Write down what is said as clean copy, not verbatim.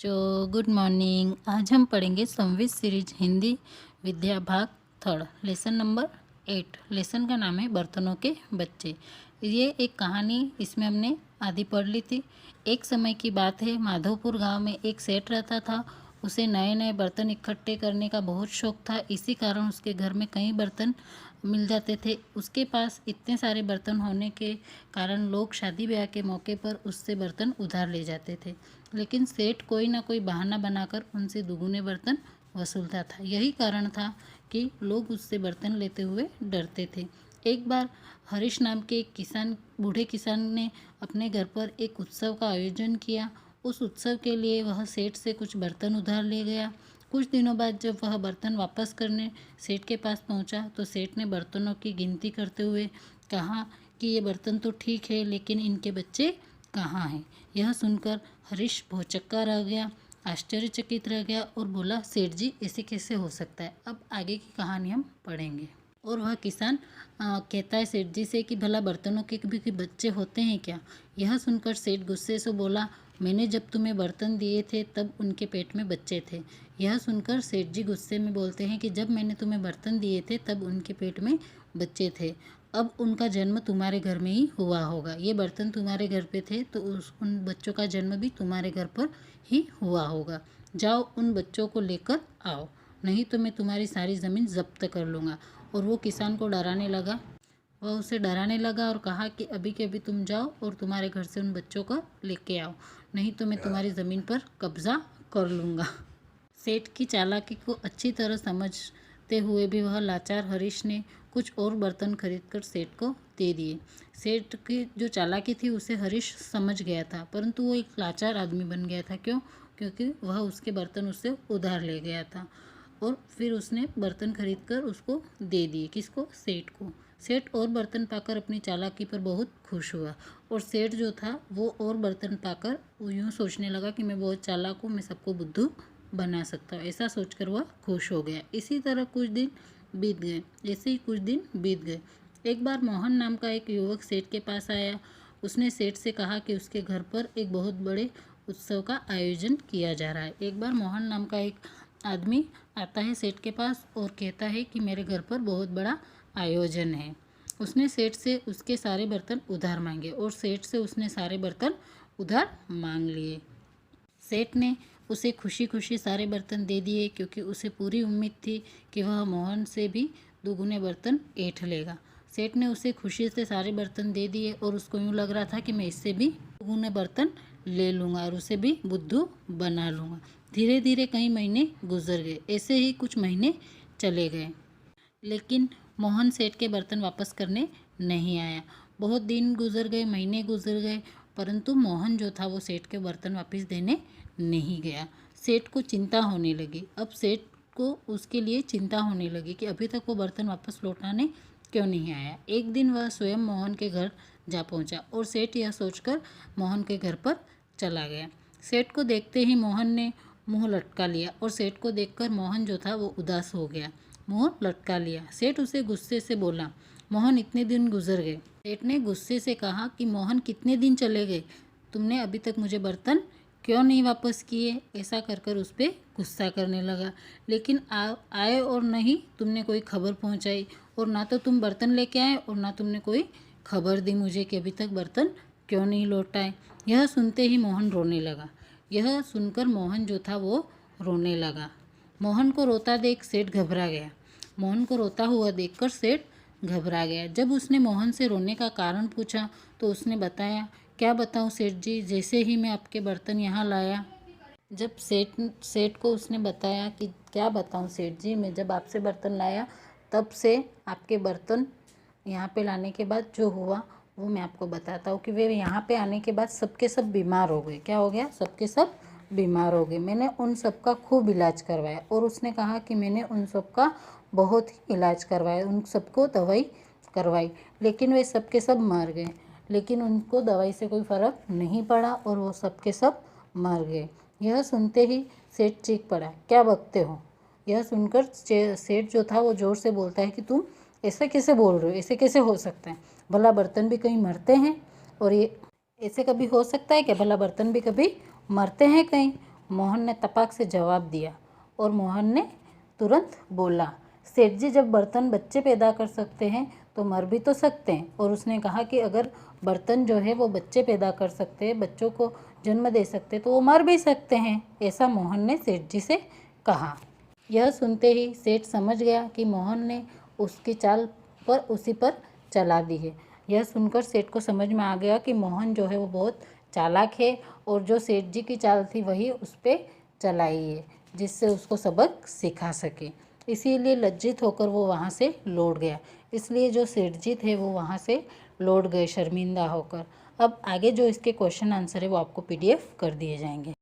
Good morning. आज हम पढ़ेंगे संवित सीरीज हिंदी विद्या भाग थर्ड लेसन नंबर 8। लेसन का नाम है बर्तनों के बच्चे। ये एक कहानी इसमें हमने आधी पढ़ ली थी। एक समय की बात है, माधोपुर गांव में एक सेठ रहता था। उसे नए नए बर्तन इकट्ठे करने का बहुत शौक था। इसी कारण उसके घर में कई बर्तन मिल जाते थे। उसके पास इतने सारे बर्तन होने के कारण लोग शादी ब्याह के मौके पर उससे बर्तन उधार ले जाते थे। लेकिन सेठ कोई ना कोई बहाना बनाकर उनसे दुगुने बर्तन वसूलता था। यही कारण था कि लोग उससे बर्तन लेते हुए डरते थे। एक बार हरीश नाम के एक बूढ़े किसान ने अपने घर पर एक उत्सव का आयोजन किया। उस उत्सव के लिए वह सेठ से कुछ बर्तन उधार ले गया। कुछ दिनों बाद जब वह बर्तन वापस करने सेठ के पास पहुंचा तो सेठ ने बर्तनों की गिनती करते हुए कहा कि ये बर्तन तो ठीक है, लेकिन इनके बच्चे कहाँ हैं। यह सुनकर हरीश भौचक्का रह गया, आश्चर्यचकित रह गया और बोला, सेठ जी, ऐसे कैसे हो सकता है। अब आगे की कहानी हम पढ़ेंगे। और वह किसान कहता है सेठ जी से कि भला बर्तनों के भी बच्चे होते हैं क्या। यह सुनकर सेठ गुस्से से बोला, मैंने जब तुम्हें बर्तन दिए थे तब उनके पेट में बच्चे थे। यह सुनकर सेठ जी गुस्से में बोलते हैं कि जब मैंने तुम्हें बर्तन दिए थे तब उनके पेट में बच्चे थे। अब उनका जन्म तुम्हारे घर में ही हुआ होगा। ये बर्तन तुम्हारे घर पे थे तो उन बच्चों का जन्म भी तुम्हारे घर पर ही हुआ होगा। जाओ उन बच्चों को लेकर आओ, नहीं तो मैं तुम्हारी सारी ज़मीन जब्त कर लूँगा। और वो किसान को डराने लगा। वह उसे डराने लगा और कहा कि अभी के अभी तुम जाओ और तुम्हारे घर से उन बच्चों को लेके आओ, नहीं तो मैं तुम्हारी ज़मीन पर कब्जा कर लूँगा। सेठ की चालाकी को अच्छी तरह समझते हुए भी वह लाचार हरीश ने कुछ और बर्तन खरीदकर सेठ को दे दिए। सेठ की जो चालाकी थी उसे हरीश समझ गया था, परंतु वो एक लाचार आदमी बन गया था। क्यों? क्योंकि वह उसके बर्तन उससे उधार ले गया था। और फिर उसने बर्तन खरीदकर उसको दे दिए। किसको? सेठ को। सेठ और बर्तन पाकर अपनी चालाकी पर बहुत खुश हुआ। और सेठ जो था वो और बर्तन पाकर वो यूँ सोचने लगा कि मैं बहुत चालाक हूँ, मैं सबको बुद्धू बना सकता हूँ। ऐसा सोचकर वह खुश हो गया। इसी तरह कुछ दिन बीत गए। ऐसे ही कुछ दिन बीत गए। एक बार मोहन नाम का एक युवक सेठ के पास आया। उसने सेठ से कहा कि उसके घर पर एक बहुत बड़े उत्सव का आयोजन किया जा रहा है। एक बार मोहन नाम का एक आदमी आता है सेठ के पास और कहता है कि मेरे घर पर बहुत बड़ा आयोजन है। उसने सेठ से उसके सारे बर्तन उधार मांगे और सेठ से उसने सारे बर्तन उधार मांग लिए। सेठ ने उसे खुशी खुशी सारे बर्तन दे दिए, क्योंकि उसे पूरी उम्मीद थी कि वह मोहन से भी दुगुने बर्तन ऐंठ लेगा। सेठ ने उसे खुशी से सारे बर्तन दे दिए और उसको यूँ लग रहा था कि मैं इससे भी दुगुने बर्तन ले लूँगा और उसे भी बुद्धू बना लूँगा। धीरे धीरे कई महीने गुजर गए। ऐसे ही कुछ महीने चले गए, लेकिन मोहन सेठ के बर्तन वापस करने नहीं आया। बहुत दिन गुजर गए, महीने गुजर गए, परंतु मोहन जो था वो सेठ के बर्तन वापस देने नहीं गया। सेठ को चिंता होने लगी। अब सेठ को उसके लिए चिंता होने लगी कि अभी तक वो बर्तन वापस लौटाने क्यों नहीं आया। एक दिन वह स्वयं मोहन के घर जा पहुंचा और सेठ यह सोचकर मोहन के घर पर चला गया। सेठ को देखते ही मोहन ने मुंह लटका लिया और सेठ को देखकर मोहन जो था वो उदास हो गया। मुंह लटका लिया। सेठ उसे गुस्से से बोला, मोहन, इतने दिन गुजर गए। सेठ ने गुस्से से कहा कि मोहन, कितने दिन चले गए, तुमने अभी तक मुझे बर्तन क्यों नहीं वापस किए। ऐसा कर कर उस पर गुस्सा करने लगा। लेकिन आए और नहीं तुमने कोई खबर पहुंचाई, और ना तो तुम बर्तन लेके आए और ना तुमने कोई खबर दी मुझे कि अभी तक बर्तन क्यों नहीं लौटाए। यह सुनते ही मोहन रोने लगा। यह सुनकर मोहन जो था वो रोने लगा। मोहन को रोता देख सेठ घबरा गया। मोहन को रोता हुआ देखकर सेठ घबरा गया। जब उसने मोहन से रोने का कारण पूछा तो उसने बताया, क्या बताऊं सेठ जी, जैसे ही मैं आपके बर्तन यहाँ लाया। जब सेठ को उसने बताया कि क्या बताऊं सेठ जी, मैं जब आपसे बर्तन लाया तब से आपके बर्तन यहाँ पे लाने के बाद जो हुआ वो मैं आपको बताता हूँ कि वे यहाँ पे आने के बाद सबके सब बीमार हो गए। क्या हो गया? सबके सब बीमार हो गए। मैंने उन सब का खूब इलाज करवाया। और उसने कहा कि मैंने उन सब का बहुत ही इलाज करवाया, उन सबको दवाई करवाई, लेकिन वे सबके सब मर गए। लेकिन उनको दवाई से कोई फ़र्क नहीं पड़ा और वो सबके सब मर गए। यह सुनते ही सेठ चीख पड़ा, क्या बकते हो। यह सुनकर सेठ जो था वो ज़ोर से बोलता है कि तुम ऐसे कैसे बोल रहे हो, ऐसे कैसे हो सकता है, भला बर्तन भी कहीं मरते हैं। और ये ऐसे कभी हो सकता है क्या? भला बर्तन भी कभी मरते हैं कहीं। मोहन ने तपाक से जवाब दिया और मोहन ने तुरंत बोला, सेठ जी जब बर्तन बच्चे पैदा कर सकते हैं तो मर भी तो सकते हैं। और उसने कहा कि अगर बर्तन जो है वो बच्चे पैदा कर सकते हैं, बच्चों को जन्म दे सकते तो वो मर भी सकते हैं, ऐसा मोहन ने सेठ जी से कहा। यह सुनते ही सेठ समझ गया कि मोहन ने उसकी चाल पर उसी पर चला दी है। यह सुनकर सेठ को समझ में आ गया कि मोहन जो है वो बहुत चालाक है और जो सेठ जी की चाल थी वही उस पर चलाई है, जिससे उसको सबक सिखा सके। इसीलिए लज्जित होकर वो वहाँ से लौट गया। इसलिए जो सेठ जी थे वो वहाँ से लौट गए शर्मिंदा होकर। अब आगे जो इसके क्वेश्चन आंसर है वो आपको PDF कर दिए जाएंगे।